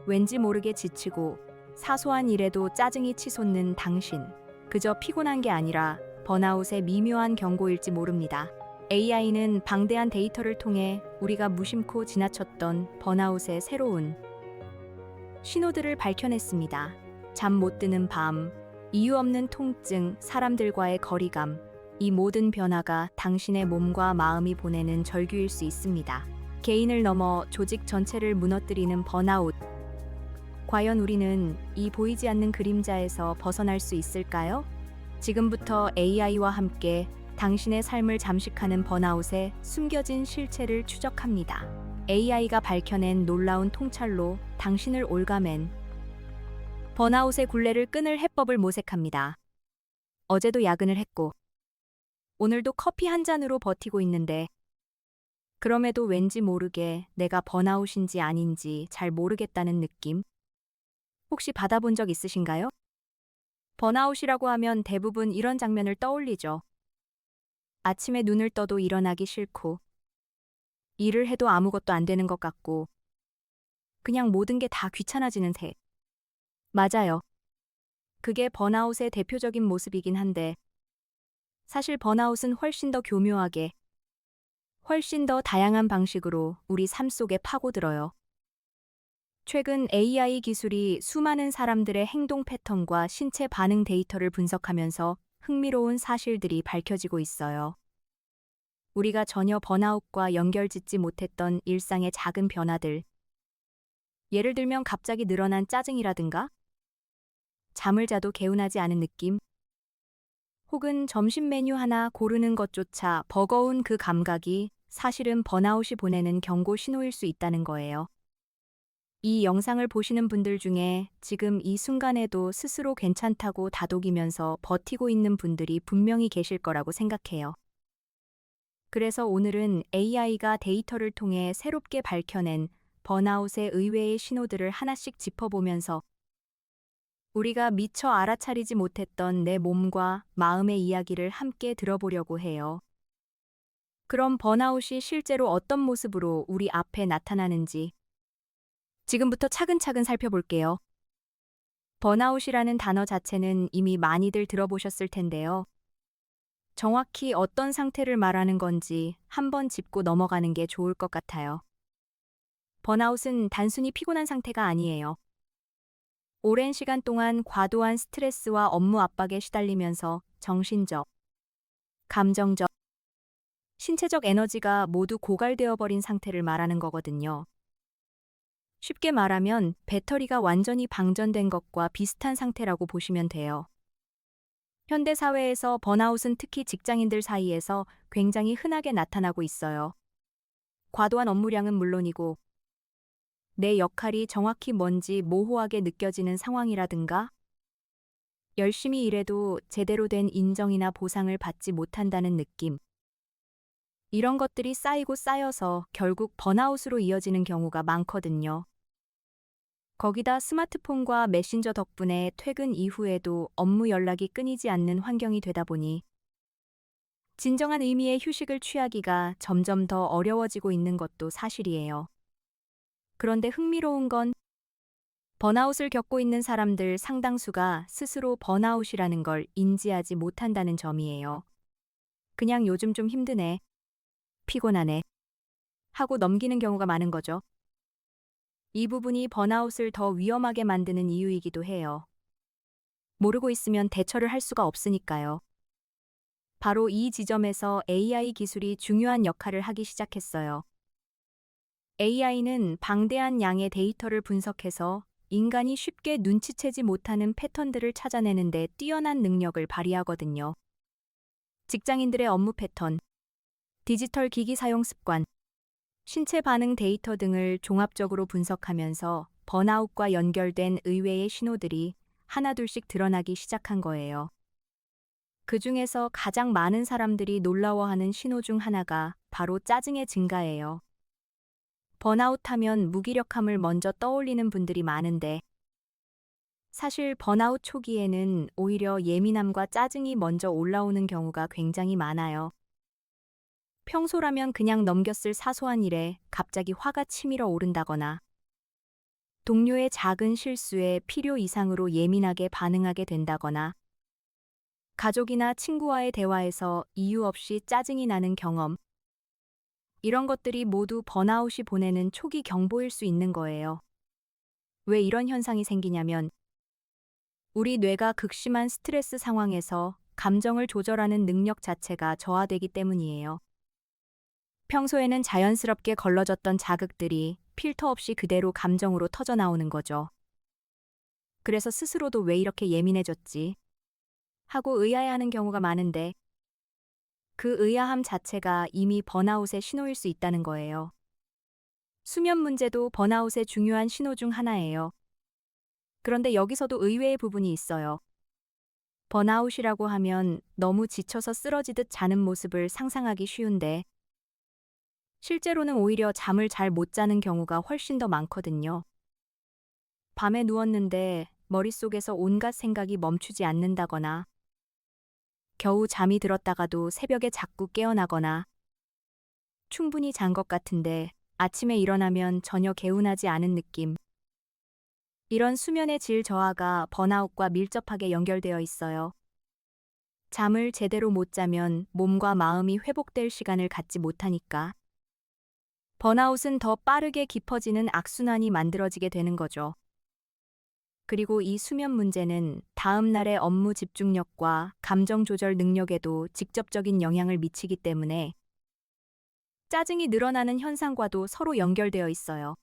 왠지 모르게 지치고 사소한 일에도 짜증이 치솟는 당신. 그저 피곤한 게 아니라 번아웃의 미묘한 경고일지 모릅니다. AI는 방대한 데이터를 통해 우리가 무심코 지나쳤던 번아웃의 새로운 신호들을 밝혀냈습니다. 잠 못 드는 밤, 이유 없는 통증, 사람들과의 거리감, 이 모든 변화가 당신의 몸과 마음이 보내는 절규일 수 있습니다. 개인을 넘어 조직 전체를 무너뜨리는 번아웃. 과연 우리는 이 보이지 않는 그림자에서 벗어날 수 있을까요? 지금부터 AI와 함께 당신의 삶을 잠식하는 번아웃의 숨겨진 실체를 추적합니다. AI가 밝혀낸 놀라운 통찰로 당신을 올가맨 번아웃의 굴레를 끊을 해법을 모색합니다. 어제도 야근을 했고, 오늘도 커피 한 잔으로 버티고 있는데, 그럼에도 왠지 모르게 내가 번아웃인지 아닌지 잘 모르겠다는 느낌? 혹시 받아본 적 있으신가요? 번아웃이라고 하면 대부분 이런 장면을 떠올리죠. 아침에 눈을 떠도 일어나기 싫고, 일을 해도 아무것도 안 되는 것 같고, 그냥 모든 게 다 귀찮아지는 새. 맞아요. 그게 번아웃의 대표적인 모습이긴 한데, 사실 번아웃은 훨씬 더 교묘하게, 훨씬 더 다양한 방식으로 우리 삶 속에 파고들어요. 최근 AI 기술이 수많은 사람들의 행동 패턴과 신체 반응 데이터를 분석하면서 흥미로운 사실들이 밝혀지고 있어요. 우리가 전혀 번아웃과 연결짓지 못했던 일상의 작은 변화들. 예를 들면 갑자기 늘어난 짜증이라든가, 잠을 자도 개운하지 않은 느낌, 혹은 점심 메뉴 하나 고르는 것조차 버거운 그 감각이 사실은 번아웃이 보내는 경고 신호일 수 있다는 거예요. 이 영상을 보시는 분들 중에 지금 이 순간에도 스스로 괜찮다고 다독이면서 버티고 있는 분들이 분명히 계실 거라고 생각해요. 그래서 오늘은 AI가 데이터를 통해 새롭게 밝혀낸 번아웃의 의외의 신호들을 하나씩 짚어보면서 우리가 미처 알아차리지 못했던 내 몸과 마음의 이야기를 함께 들어보려고 해요. 그럼 번아웃이 실제로 어떤 모습으로 우리 앞에 나타나는지 지금부터 차근차근 살펴볼게요. 번아웃이라는 단어 자체는 이미 많이들 들어보셨을 텐데요. 정확히 어떤 상태를 말하는 건지 한번 짚고 넘어가는 게 좋을 것 같아요. 번아웃은 단순히 피곤한 상태가 아니에요. 오랜 시간 동안 과도한 스트레스와 업무 압박에 시달리면서 정신적, 감정적, 신체적 에너지가 모두 고갈되어 버린 상태를 말하는 거거든요. 쉽게 말하면 배터리가 완전히 방전된 것과 비슷한 상태라고 보시면 돼요. 현대 사회에서 번아웃은 특히 직장인들 사이에서 굉장히 흔하게 나타나고 있어요. 과도한 업무량은 물론이고, 내 역할이 정확히 뭔지 모호하게 느껴지는 상황이라든가, 열심히 일해도 제대로 된 인정이나 보상을 받지 못한다는 느낌. 이런 것들이 쌓이고 쌓여서 결국 번아웃으로 이어지는 경우가 많거든요. 거기다 스마트폰과 메신저 덕분에 퇴근 이후에도 업무 연락이 끊이지 않는 환경이 되다 보니 진정한 의미의 휴식을 취하기가 점점 더 어려워지고 있는 것도 사실이에요. 그런데 흥미로운 건 번아웃을 겪고 있는 사람들 상당수가 스스로 번아웃이라는 걸 인지하지 못한다는 점이에요. 그냥 요즘 좀 힘드네, 피곤하네 하고 넘기는 경우가 많은 거죠. 이 부분이 번아웃을 더 위험하게 만드는 이유이기도 해요. 모르고 있으면 대처를 할 수가 없으니까요. 바로 이 지점에서 AI 기술이 중요한 역할을 하기 시작했어요. AI는 방대한 양의 데이터를 분석해서 인간이 쉽게 눈치채지 못하는 패턴들을 찾아내는 데 뛰어난 능력을 발휘하거든요. 직장인들의 업무 패턴, 디지털 기기 사용 습관, 신체 반응 데이터 등을 종합적으로 분석하면서 번아웃과 연결된 의외의 신호들이 하나둘씩 드러나기 시작한 거예요. 그 중에서 가장 많은 사람들이 놀라워하는 신호 중 하나가 바로 짜증의 증가예요. 번아웃하면 무기력함을 먼저 떠올리는 분들이 많은데 사실 번아웃 초기에는 오히려 예민함과 짜증이 먼저 올라오는 경우가 굉장히 많아요. 평소라면 그냥 넘겼을 사소한 일에 갑자기 화가 치밀어 오른다거나 동료의 작은 실수에 필요 이상으로 예민하게 반응하게 된다거나 가족이나 친구와의 대화에서 이유 없이 짜증이 나는 경험, 이런 것들이 모두 번아웃이 보내는 초기 경보일 수 있는 거예요. 왜 이런 현상이 생기냐면 우리 뇌가 극심한 스트레스 상황에서 감정을 조절하는 능력 자체가 저하되기 때문이에요. 평소에는 자연스럽게 걸러졌던 자극들이 필터 없이 그대로 감정으로 터져 나오는 거죠. 그래서 스스로도 왜 이렇게 예민해졌지? 하고 의아해하는 경우가 많은데 그 의아함 자체가 이미 번아웃의 신호일 수 있다는 거예요. 수면 문제도 번아웃의 중요한 신호 중 하나예요. 그런데 여기서도 의외의 부분이 있어요. 번아웃이라고 하면 너무 지쳐서 쓰러지듯 자는 모습을 상상하기 쉬운데 실제로는 오히려 잠을 잘 못 자는 경우가 훨씬 더 많거든요. 밤에 누웠는데 머릿속에서 온갖 생각이 멈추지 않는다거나 겨우 잠이 들었다가도 새벽에 자꾸 깨어나거나 충분히 잔 것 같은데 아침에 일어나면 전혀 개운하지 않은 느낌. 이런 수면의 질 저하가 번아웃과 밀접하게 연결되어 있어요. 잠을 제대로 못 자면 몸과 마음이 회복될 시간을 갖지 못하니까 번아웃은 더 빠르게 깊어지는 악순환이 만들어지게 되는 거죠. 그리고 이 수면 문제는 다음 날의 업무 집중력과 감정 조절 능력에도 직접적인 영향을 미치기 때문에 짜증이 늘어나는 현상과도 서로 연결되어 있어요.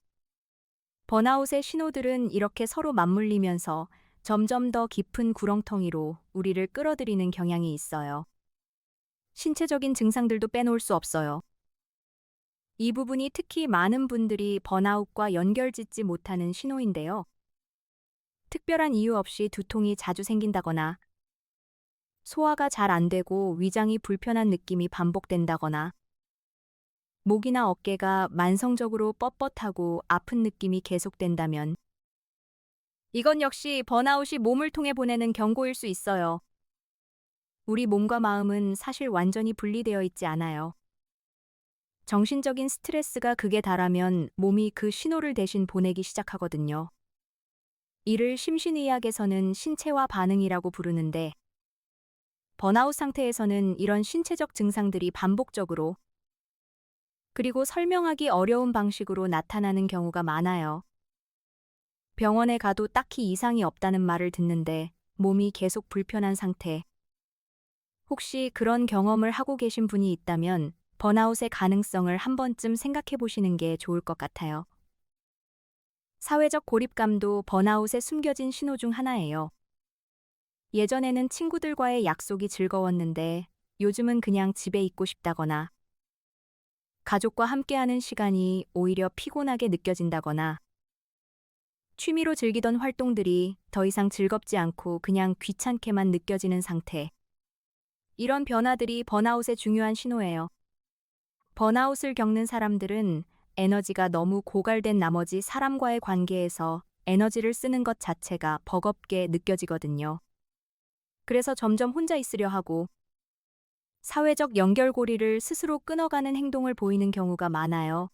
번아웃의 신호들은 이렇게 서로 맞물리면서 점점 더 깊은 구렁텅이로 우리를 끌어들이는 경향이 있어요. 신체적인 증상들도 빼놓을 수 없어요. 이 부분이 특히 많은 분들이 번아웃과 연결짓지 못하는 신호인데요. 특별한 이유 없이 두통이 자주 생긴다거나, 소화가 잘 안 되고 위장이 불편한 느낌이 반복된다거나, 목이나 어깨가 만성적으로 뻣뻣하고 아픈 느낌이 계속된다면, 이건 역시 번아웃이 몸을 통해 보내는 경고일 수 있어요. 우리 몸과 마음은 사실 완전히 분리되어 있지 않아요. 정신적인 스트레스가 극에 달하면 몸이 그 신호를 대신 보내기 시작하거든요. 이를 심신의학에서는 신체화 반응이라고 부르는데, 번아웃 상태에서는 이런 신체적 증상들이 반복적으로 그리고 설명하기 어려운 방식으로 나타나는 경우가 많아요. 병원에 가도 딱히 이상이 없다는 말을 듣는데 몸이 계속 불편한 상태. 혹시 그런 경험을 하고 계신 분이 있다면 번아웃의 가능성을 한 번쯤 생각해 보시는 게 좋을 것 같아요. 사회적 고립감도 번아웃의 숨겨진 신호 중 하나예요. 예전에는 친구들과의 약속이 즐거웠는데 요즘은 그냥 집에 있고 싶다거나 가족과 함께하는 시간이 오히려 피곤하게 느껴진다거나 취미로 즐기던 활동들이 더 이상 즐겁지 않고 그냥 귀찮게만 느껴지는 상태. 이런 변화들이 번아웃의 중요한 신호예요. 번아웃을 겪는 사람들은 에너지가 너무 고갈된 나머지 사람과의 관계에서 에너지를 쓰는 것 자체가 버겁게 느껴지거든요. 그래서 점점 혼자 있으려 하고 사회적 연결고리를 스스로 끊어가는 행동을 보이는 경우가 많아요.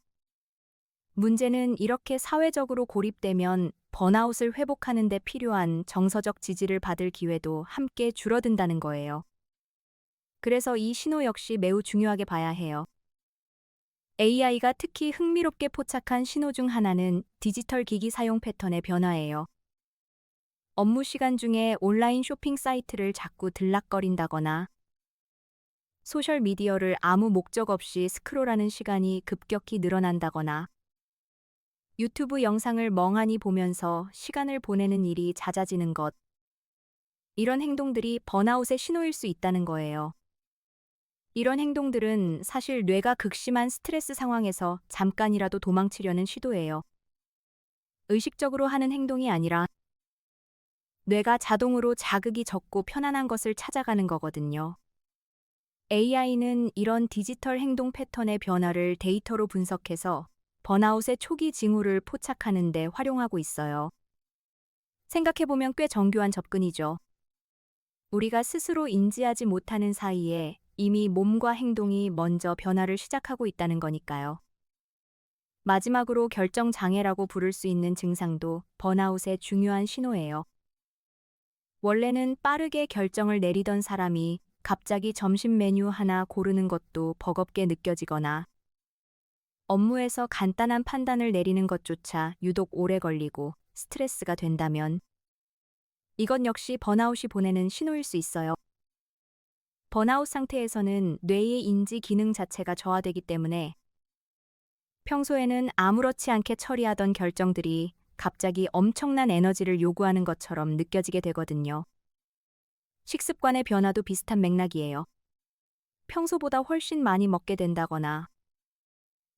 문제는 이렇게 사회적으로 고립되면 번아웃을 회복하는 데 필요한 정서적 지지를 받을 기회도 함께 줄어든다는 거예요. 그래서 이 신호 역시 매우 중요하게 봐야 해요. AI가 특히 흥미롭게 포착한 신호 중 하나는 디지털 기기 사용 패턴의 변화예요. 업무 시간 중에 온라인 쇼핑 사이트를 자꾸 들락거린다거나 소셜미디어를 아무 목적 없이 스크롤하는 시간이 급격히 늘어난다거나 유튜브 영상을 멍하니 보면서 시간을 보내는 일이 잦아지는 것. 이런 행동들이 번아웃의 신호일 수 있다는 거예요. 이런 행동들은 사실 뇌가 극심한 스트레스 상황에서 잠깐이라도 도망치려는 시도예요. 의식적으로 하는 행동이 아니라 뇌가 자동으로 자극이 적고 편안한 것을 찾아가는 거거든요. AI는 이런 디지털 행동 패턴의 변화를 데이터로 분석해서 번아웃의 초기 징후를 포착하는 데 활용하고 있어요. 생각해보면 꽤 정교한 접근이죠. 우리가 스스로 인지하지 못하는 사이에 이미 몸과 행동이 먼저 변화를 시작하고 있다는 거니까요. 마지막으로 결정 장애라고 부를 수 있는 증상도 번아웃의 중요한 신호예요. 원래는 빠르게 결정을 내리던 사람이 갑자기 점심 메뉴 하나 고르는 것도 버겁게 느껴지거나 업무에서 간단한 판단을 내리는 것조차 유독 오래 걸리고 스트레스가 된다면 이것 역시 번아웃이 보내는 신호일 수 있어요. 번아웃 상태에서는 뇌의 인지 기능 자체가 저하되기 때문에 평소에는 아무렇지 않게 처리하던 결정들이 갑자기 엄청난 에너지를 요구하는 것처럼 느껴지게 되거든요. 식습관의 변화도 비슷한 맥락이에요. 평소보다 훨씬 많이 먹게 된다거나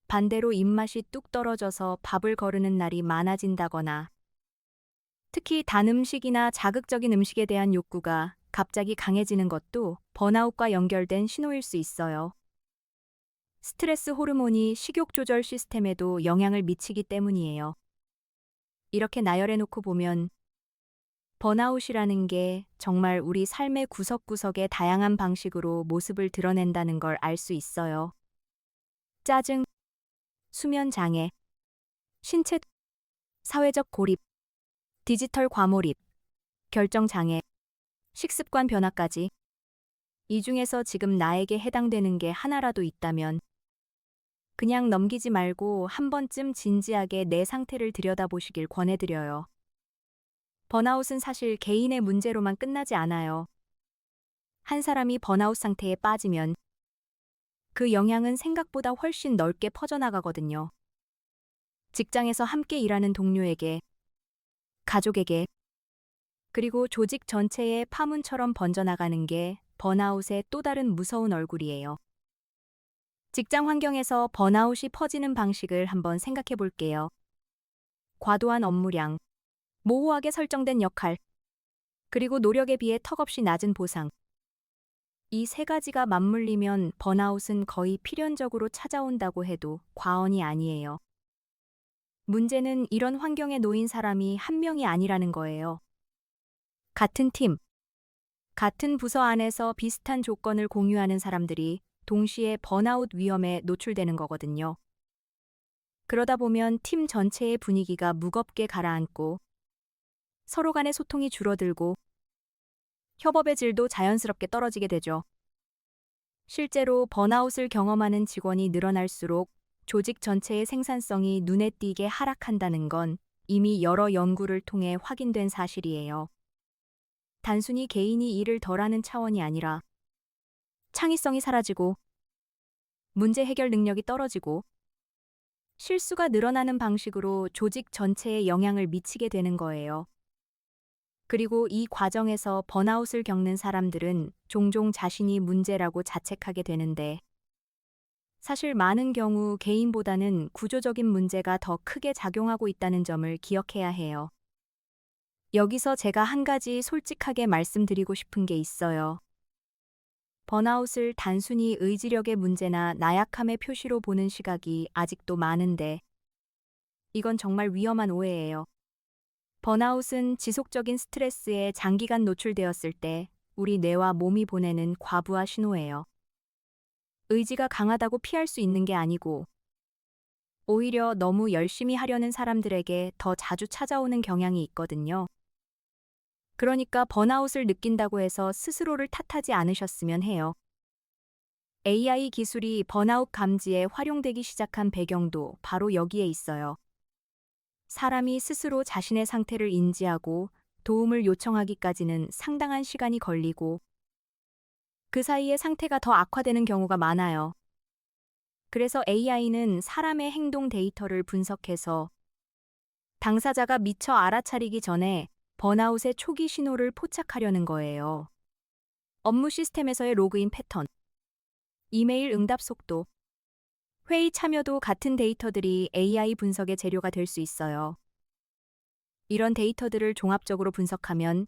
반대로 입맛이 뚝 떨어져서 밥을 거르는 날이 많아진다거나 특히 단 음식이나 자극적인 음식에 대한 욕구가 갑자기 강해지는 것도 번아웃과 연결된 신호일 수 있어요. 스트레스 호르몬이 식욕 조절 시스템에도 영향을 미치기 때문이에요. 이렇게 나열해 놓고 보면 번아웃이라는 게 정말 우리 삶의 구석구석에 다양한 방식으로 모습을 드러낸다는 걸 알 수 있어요. 짜증, 수면 장애, 신체, 사회적 고립, 디지털 과몰입, 결정 장애, 식습관 변화까지. 이 중에서 지금 나에게 해당되는 게 하나라도 있다면 그냥 넘기지 말고 한 번쯤 진지하게 내 상태를 들여다보시길 권해드려요. 번아웃은 사실 개인의 문제로만 끝나지 않아요. 한 사람이 번아웃 상태에 빠지면 그 영향은 생각보다 훨씬 넓게 퍼져나가거든요. 직장에서 함께 일하는 동료에게, 가족에게, 그리고 조직 전체에 파문처럼 번져나가는 게 번아웃의 또 다른 무서운 얼굴이에요. 직장 환경에서 번아웃이 퍼지는 방식을 한번 생각해 볼게요. 과도한 업무량, 모호하게 설정된 역할, 그리고 노력에 비해 턱없이 낮은 보상. 이 세 가지가 맞물리면 번아웃은 거의 필연적으로 찾아온다고 해도 과언이 아니에요. 문제는 이런 환경에 놓인 사람이 한 명이 아니라는 거예요. 같은 팀, 같은 부서 안에서 비슷한 조건을 공유하는 사람들이 동시에 번아웃 위험에 노출되는 거거든요. 그러다 보면 팀 전체의 분위기가 무겁게 가라앉고 서로 간의 소통이 줄어들고 협업의 질도 자연스럽게 떨어지게 되죠. 실제로 번아웃을 경험하는 직원이 늘어날수록 조직 전체의 생산성이 눈에 띄게 하락한다는 건 이미 여러 연구를 통해 확인된 사실이에요. 단순히 개인이 일을 덜하는 차원이 아니라 창의성이 사라지고 문제 해결 능력이 떨어지고 실수가 늘어나는 방식으로 조직 전체에 영향을 미치게 되는 거예요. 그리고 이 과정에서 번아웃을 겪는 사람들은 종종 자신이 문제라고 자책하게 되는데 사실 많은 경우 개인보다는 구조적인 문제가 더 크게 작용하고 있다는 점을 기억해야 해요. 여기서 제가 한 가지 솔직하게 말씀드리고 싶은 게 있어요. 번아웃을 단순히 의지력의 문제나 나약함의 표시로 보는 시각이 아직도 많은데 이건 정말 위험한 오해예요. 번아웃은 지속적인 스트레스에 장기간 노출되었을 때 우리 뇌와 몸이 보내는 과부하 신호예요. 의지가 강하다고 피할 수 있는 게 아니고 오히려 너무 열심히 하려는 사람들에게 더 자주 찾아오는 경향이 있거든요. 그러니까 번아웃을 느낀다고 해서 스스로를 탓하지 않으셨으면 해요. AI 기술이 번아웃 감지에 활용되기 시작한 배경도 바로 여기에 있어요. 사람이 스스로 자신의 상태를 인지하고 도움을 요청하기까지는 상당한 시간이 걸리고 그 사이에 상태가 더 악화되는 경우가 많아요. 그래서 AI는 사람의 행동 데이터를 분석해서 당사자가 미처 알아차리기 전에 번아웃의 초기 신호를 포착하려는 거예요. 업무 시스템에서의 로그인 패턴, 이메일 응답 속도, 회의 참여도 같은 데이터들이 AI 분석의 재료가 될 수 있어요. 이런 데이터들을 종합적으로 분석하면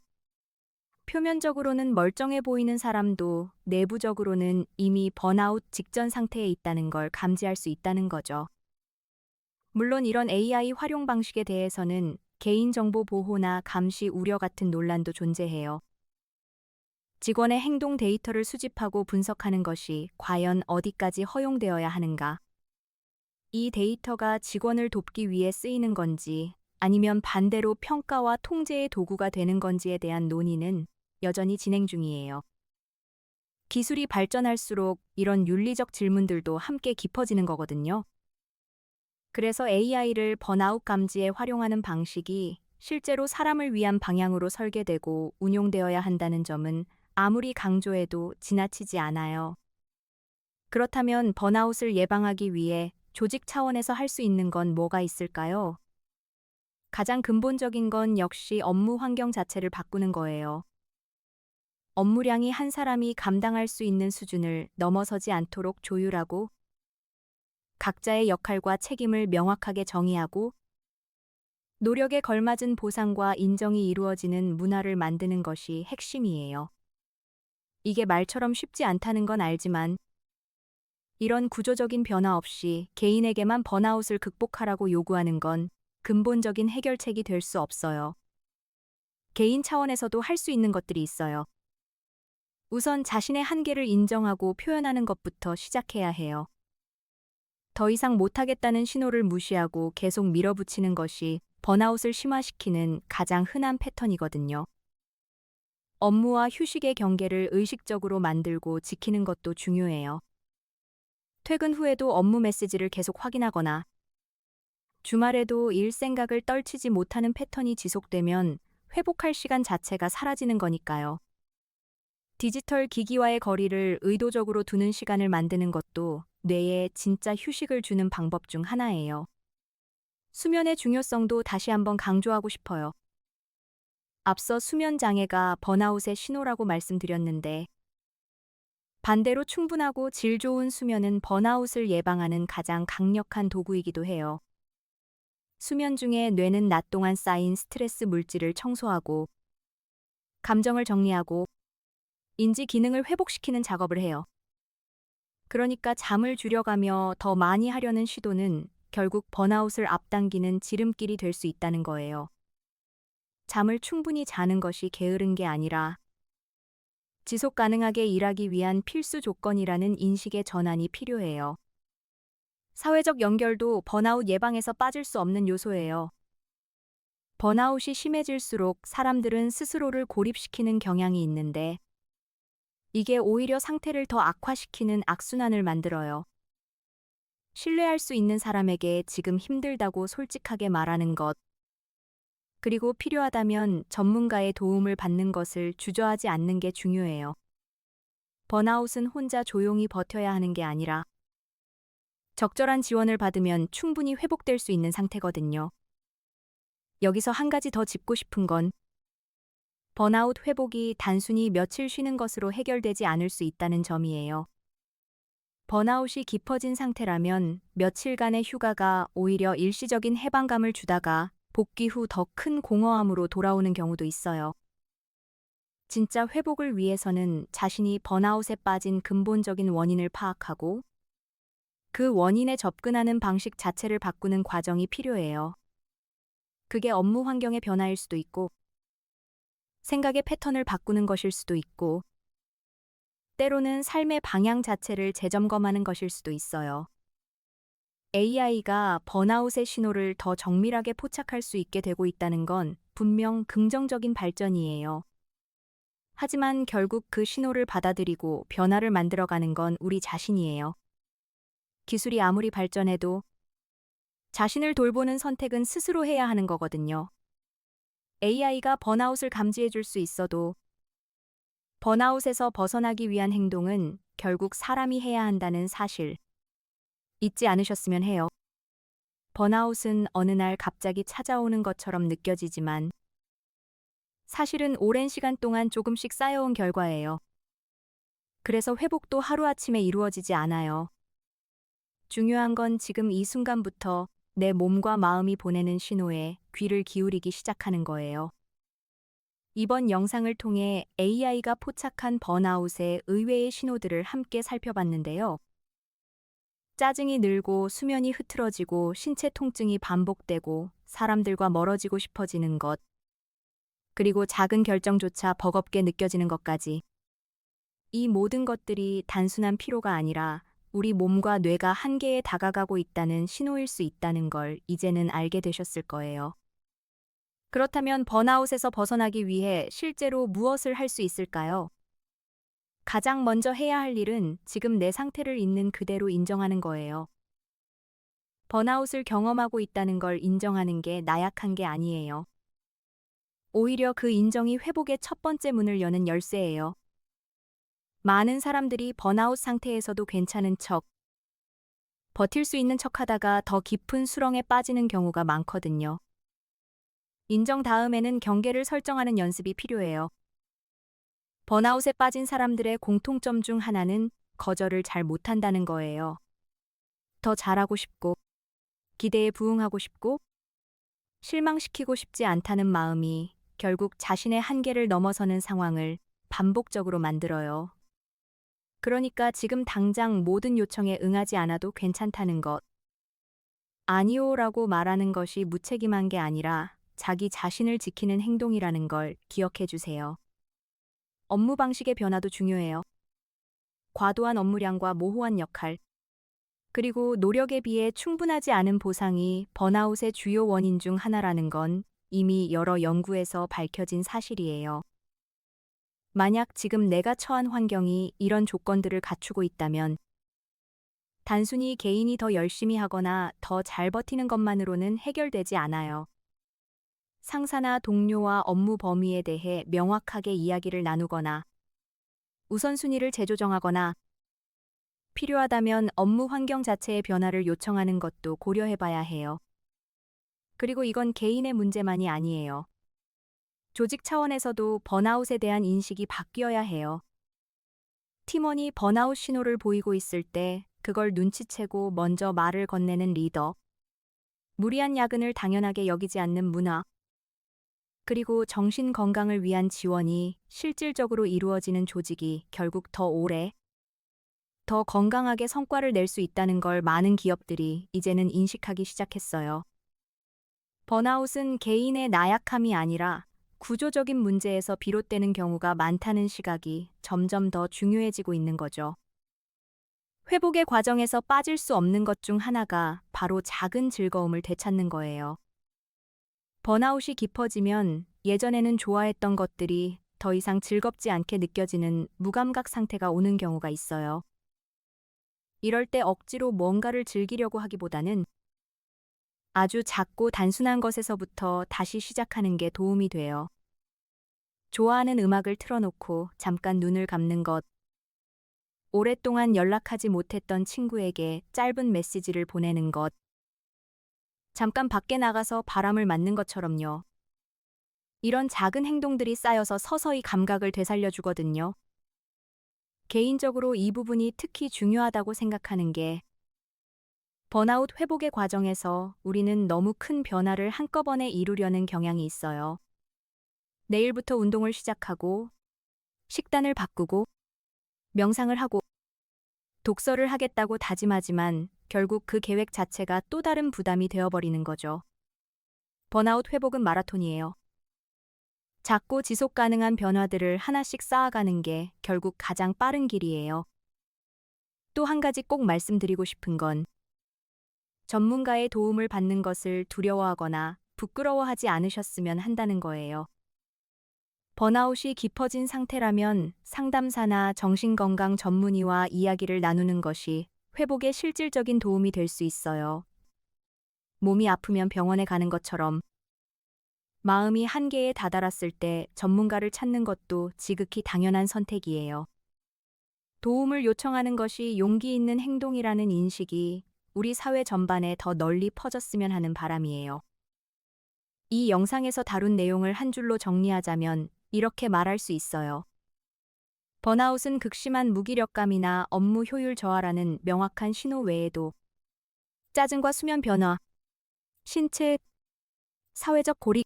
표면적으로는 멀쩡해 보이는 사람도 내부적으로는 이미 번아웃 직전 상태에 있다는 걸 감지할 수 있다는 거죠. 물론 이런 AI 활용 방식에 대해서는 개인정보 보호나 감시 우려 같은 논란도 존재해요. 직원의 행동 데이터를 수집하고 분석하는 것이 과연 어디까지 허용되어야 하는가? 이 데이터가 직원을 돕기 위해 쓰이는 건지 아니면 반대로 평가와 통제의 도구가 되는 건지에 대한 논의는 여전히 진행 중이에요. 기술이 발전할수록 이런 윤리적 질문들도 함께 깊어지는 거거든요. 그래서 AI를 번아웃 감지에 활용하는 방식이 실제로 사람을 위한 방향으로 설계되고 운용되어야 한다는 점은 아무리 강조해도 지나치지 않아요. 그렇다면 번아웃을 예방하기 위해 조직 차원에서 할 수 있는 건 뭐가 있을까요? 가장 근본적인 건 역시 업무 환경 자체를 바꾸는 거예요. 업무량이 한 사람이 감당할 수 있는 수준을 넘어서지 않도록 조율하고, 각자의 역할과 책임을 명확하게 정의하고, 노력에 걸맞은 보상과 인정이 이루어지는 문화를 만드는 것이 핵심이에요. 이게 말처럼 쉽지 않다는 건 알지만, 이런 구조적인 변화 없이 개인에게만 번아웃을 극복하라고 요구하는 건 근본적인 해결책이 될 수 없어요. 개인 차원에서도 할 수 있는 것들이 있어요. 우선 자신의 한계를 인정하고 표현하는 것부터 시작해야 해요. 더 이상 못하겠다는 신호를 무시하고 계속 밀어붙이는 것이 번아웃을 심화시키는 가장 흔한 패턴이거든요. 업무와 휴식의 경계를 의식적으로 만들고 지키는 것도 중요해요. 퇴근 후에도 업무 메시지를 계속 확인하거나 주말에도 일 생각을 떨치지 못하는 패턴이 지속되면 회복할 시간 자체가 사라지는 거니까요. 디지털 기기와의 거리를 의도적으로 두는 시간을 만드는 것도 뇌에 진짜 휴식을 주는 방법 중 하나예요. 수면의 중요성도 다시 한번 강조하고 싶어요. 앞서 수면 장애가 번아웃의 신호라고 말씀드렸는데, 반대로 충분하고 질 좋은 수면은 번아웃을 예방하는 가장 강력한 도구이기도 해요. 수면 중에 뇌는 낮 동안 쌓인 스트레스 물질을 청소하고, 감정을 정리하고, 인지 기능을 회복시키는 작업을 해요. 그러니까 잠을 줄여가며 더 많이 하려는 시도는 결국 번아웃을 앞당기는 지름길이 될 수 있다는 거예요. 잠을 충분히 자는 것이 게으른 게 아니라 지속 가능하게 일하기 위한 필수 조건이라는 인식의 전환이 필요해요. 사회적 연결도 번아웃 예방에서 빠질 수 없는 요소예요. 번아웃이 심해질수록 사람들은 스스로를 고립시키는 경향이 있는데, 이게 오히려 상태를 더 악화시키는 악순환을 만들어요. 신뢰할 수 있는 사람에게 지금 힘들다고 솔직하게 말하는 것, 그리고 필요하다면 전문가의 도움을 받는 것을 주저하지 않는 게 중요해요. 번아웃은 혼자 조용히 버텨야 하는 게 아니라 적절한 지원을 받으면 충분히 회복될 수 있는 상태거든요. 여기서 한 가지 더 짚고 싶은 건 번아웃 회복이 단순히 며칠 쉬는 것으로 해결되지 않을 수 있다는 점이에요. 번아웃이 깊어진 상태라면 며칠간의 휴가가 오히려 일시적인 해방감을 주다가 복귀 후 더 큰 공허함으로 돌아오는 경우도 있어요. 진짜 회복을 위해서는 자신이 번아웃에 빠진 근본적인 원인을 파악하고 그 원인에 접근하는 방식 자체를 바꾸는 과정이 필요해요. 그게 업무 환경의 변화일 수도 있고, 생각의 패턴을 바꾸는 것일 수도 있고, 때로는 삶의 방향 자체를 재점검하는 것일 수도 있어요. AI가 번아웃의 신호를 더 정밀하게 포착할 수 있게 되고 있다는 건 분명 긍정적인 발전이에요. 하지만 결국 그 신호를 받아들이고 변화를 만들어가는 건 우리 자신이에요. 기술이 아무리 발전해도 자신을 돌보는 선택은 스스로 해야 하는 거거든요. AI가 번아웃을 감지해 줄 수 있어도 번아웃에서 벗어나기 위한 행동은 결국 사람이 해야 한다는 사실 잊지 않으셨으면 해요. 번아웃은 어느 날 갑자기 찾아오는 것처럼 느껴지지만 사실은 오랜 시간 동안 조금씩 쌓여온 결과예요. 그래서 회복도 하루아침에 이루어지지 않아요. 중요한 건 지금 이 순간부터 내 몸과 마음이 보내는 신호에 귀를 기울이기 시작하는 거예요. 이번 영상을 통해 AI가 포착한 번아웃의 의외의 신호들을 함께 살펴봤는데요. 짜증이 늘고 수면이 흐트러지고 신체 통증이 반복되고 사람들과 멀어지고 싶어지는 것, 그리고 작은 결정조차 버겁게 느껴지는 것까지. 이 모든 것들이 단순한 피로가 아니라 우리 몸과 뇌가 한계에 다가가고 있다는 신호일 수 있다는 걸 이제는 알게 되셨을 거예요. 그렇다면 번아웃에서 벗어나기 위해 실제로 무엇을 할 수 있을까요? 가장 먼저 해야 할 일은 지금 내 상태를 있는 그대로 인정하는 거예요. 번아웃을 경험하고 있다는 걸 인정하는 게 나약한 게 아니에요. 오히려 그 인정이 회복의 첫 번째 문을 여는 열쇠예요. 많은 사람들이 번아웃 상태에서도 괜찮은 척, 버틸 수 있는 척 하다가 더 깊은 수렁에 빠지는 경우가 많거든요. 인정 다음에는 경계를 설정하는 연습이 필요해요. 번아웃에 빠진 사람들의 공통점 중 하나는 거절을 잘 못한다는 거예요. 더 잘하고 싶고, 기대에 부응하고 싶고, 실망시키고 싶지 않다는 마음이 결국 자신의 한계를 넘어서는 상황을 반복적으로 만들어요. 그러니까 지금 당장 모든 요청에 응하지 않아도 괜찮다는 것. 아니오라고 말하는 것이 무책임한 게 아니라 자기 자신을 지키는 행동이라는 걸 기억해 주세요. 업무 방식의 변화도 중요해요. 과도한 업무량과 모호한 역할, 그리고 노력에 비해 충분하지 않은 보상이 번아웃의 주요 원인 중 하나라는 건 이미 여러 연구에서 밝혀진 사실이에요. 만약 지금 내가 처한 환경이 이런 조건들을 갖추고 있다면 단순히 개인이 더 열심히 하거나 더 잘 버티는 것만으로는 해결되지 않아요. 상사나 동료와 업무 범위에 대해 명확하게 이야기를 나누거나 우선순위를 재조정하거나 필요하다면 업무 환경 자체의 변화를 요청하는 것도 고려해봐야 해요. 그리고 이건 개인의 문제만이 아니에요. 조직 차원에서도 번아웃에 대한 인식이 바뀌어야 해요. 팀원이 번아웃 신호를 보이고 있을 때 그걸 눈치채고 먼저 말을 건네는 리더, 무리한 야근을 당연하게 여기지 않는 문화, 그리고 정신 건강을 위한 지원이 실질적으로 이루어지는 조직이 결국 더 오래, 더 건강하게 성과를 낼 수 있다는 걸 많은 기업들이 이제는 인식하기 시작했어요. 번아웃은 개인의 나약함이 아니라 구조적인 문제에서 비롯되는 경우가 많다는 시각이 점점 더 중요해지고 있는 거죠. 회복의 과정에서 빠질 수 없는 것 중 하나가 바로 작은 즐거움을 되찾는 거예요. 번아웃이 깊어지면 예전에는 좋아했던 것들이 더 이상 즐겁지 않게 느껴지는 무감각 상태가 오는 경우가 있어요. 이럴 때 억지로 뭔가를 즐기려고 하기보다는 아주 작고 단순한 것에서부터 다시 시작하는 게 도움이 돼요. 좋아하는 음악을 틀어놓고 잠깐 눈을 감는 것, 오랫동안 연락하지 못했던 친구에게 짧은 메시지를 보내는 것, 잠깐 밖에 나가서 바람을 맞는 것처럼요. 이런 작은 행동들이 쌓여서 서서히 감각을 되살려주거든요. 개인적으로 이 부분이 특히 중요하다고 생각하는 게 번아웃 회복의 과정에서 우리는 너무 큰 변화를 한꺼번에 이루려는 경향이 있어요. 내일부터 운동을 시작하고, 식단을 바꾸고, 명상을 하고, 독서를 하겠다고 다짐하지만 결국 그 계획 자체가 또 다른 부담이 되어버리는 거죠. 번아웃 회복은 마라톤이에요. 작고 지속 가능한 변화들을 하나씩 쌓아가는 게 결국 가장 빠른 길이에요. 또 한 가지 꼭 말씀드리고 싶은 건 전문가의 도움을 받는 것을 두려워하거나 부끄러워하지 않으셨으면 한다는 거예요. 번아웃이 깊어진 상태라면 상담사나 정신건강 전문의와 이야기를 나누는 것이 회복에 실질적인 도움이 될 수 있어요. 몸이 아프면 병원에 가는 것처럼 마음이 한계에 다다랐을 때 전문가를 찾는 것도 지극히 당연한 선택이에요. 도움을 요청하는 것이 용기 있는 행동이라는 인식이 우리 사회 전반에 더 널리 퍼졌으면 하는 바람이에요. 이 영상에서 다룬 내용을 한 줄로 정리하자면 이렇게 말할 수 있어요. 번아웃은 극심한 무기력감이나 업무 효율 저하라는 명확한 신호 외에도 짜증과 수면 변화, 신체, 사회적 고립,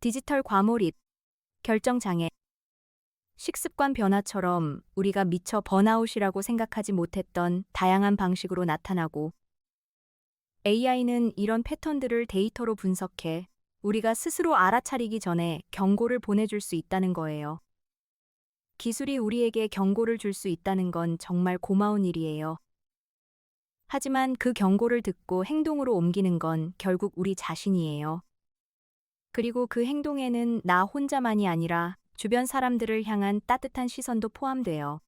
디지털 과몰입, 결정장애, 식습관 변화처럼 우리가 미처 번아웃이라고 생각하지 못했던 다양한 방식으로 나타나고 AI는 이런 패턴들을 데이터로 분석해 우리가 스스로 알아차리기 전에 경고를 보내줄 수 있다는 거예요. 기술이 우리에게 경고를 줄 수 있다는 건 정말 고마운 일이에요. 하지만 그 경고를 듣고 행동으로 옮기는 건 결국 우리 자신이에요. 그리고 그 행동에는 나 혼자만이 아니라 주변 사람들을 향한 따뜻한 시선도 포함돼요.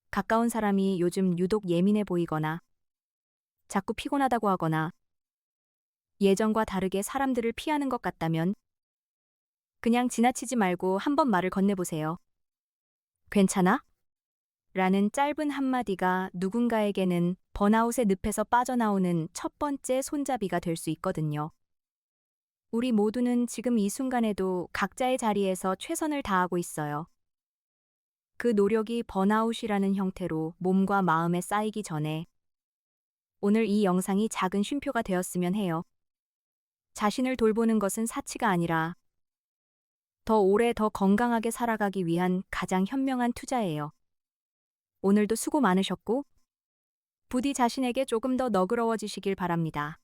가까운 사람이 요즘 유독 예민해 보이거나 자꾸 피곤하다고 하거나 예전과 다르게 사람들을 피하는 것 같다면 그냥 지나치지 말고 한번 말을 건네보세요. 괜찮아? 라는 짧은 한마디가 누군가에게는 번아웃의 늪에서 빠져나오는 첫 번째 손잡이가 될 수 있거든요. 우리 모두는 지금 이 순간에도 각자의 자리에서 최선을 다하고 있어요. 그 노력이 번아웃이라는 형태로 몸과 마음에 쌓이기 전에 오늘 이 영상이 작은 쉼표가 되었으면 해요. 자신을 돌보는 것은 사치가 아니라 더 오래 더 건강하게 살아가기 위한 가장 현명한 투자예요. 오늘도 수고 많으셨고 부디 자신에게 조금 더 너그러워지시길 바랍니다.